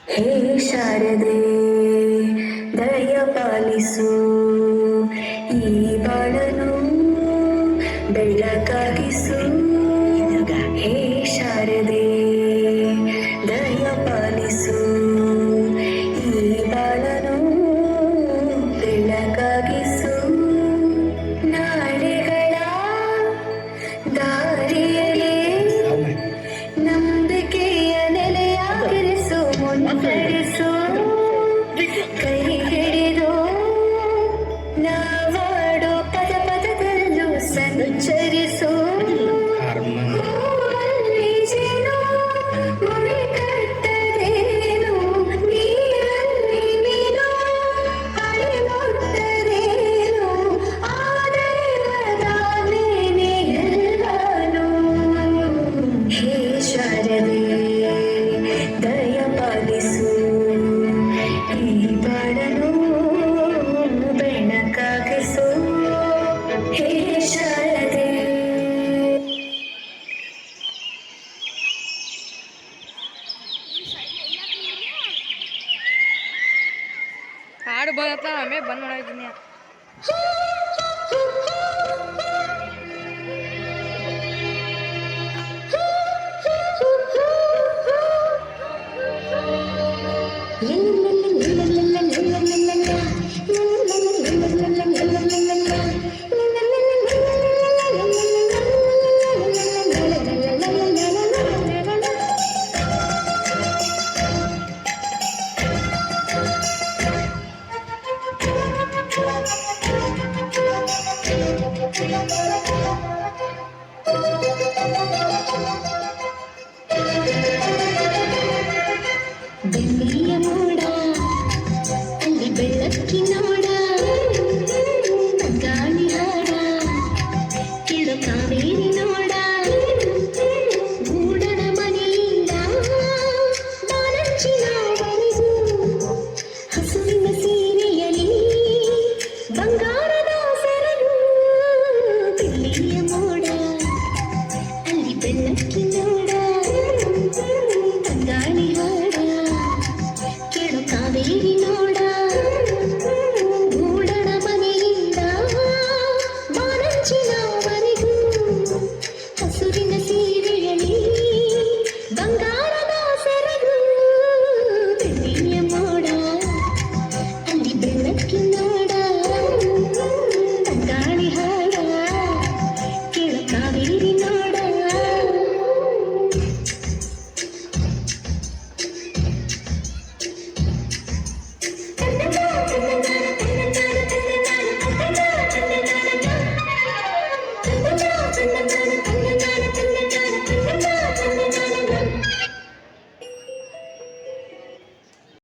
ಹೇ ಶಾರದೆ ದಯ ಪಾಲಿಸು ಈ ಬಾಳನು ಬೆಳಕಾಗಿಸು. ಹೇ ಶಾರದೆ ದಯ ಪಾಲಿಸು ಈ ಬಾಳನು ಬೆಳಕಾಗಿಸು. ನಾಳೆಗಳ ದಾರಿಯಲ್ಲಿ ನಂಬಿಕೆಯ ನೆಲೆಯಾಗಿರಿಸು. ಮುನ್ನಡೆಸು ಕೈ ಹಿಡಿದು ನಾವಾಡೋ ಪದ ಪದದಲ್ಲೂ ಸಂಚರಿಸು. ಹೂವಲ್ಲಿ ಜೇನು ಮುಡಿ ಕಟ್ಟದೇನು, ನೀರಲ್ಲಿ ಮೀನು ಅಡಿ ಮುಟ್ಟದೇನು, ಆ ದೈವದಾನೇನೆ ಎಲ್ಲಾನು. ಹೇ ಶಾರದೆ ದಯ ಪಾಲಿಸು ಈ ಬಾಳನು ಬೆಳಕಾಗಿಸು. ಹೇ ಶಾರದೆ. ಹಾಡು ಬಂದ ಆಮೇಲೆ ಬಂದ್ ಮಾಡಿದ್ದೀನಿ. ಈ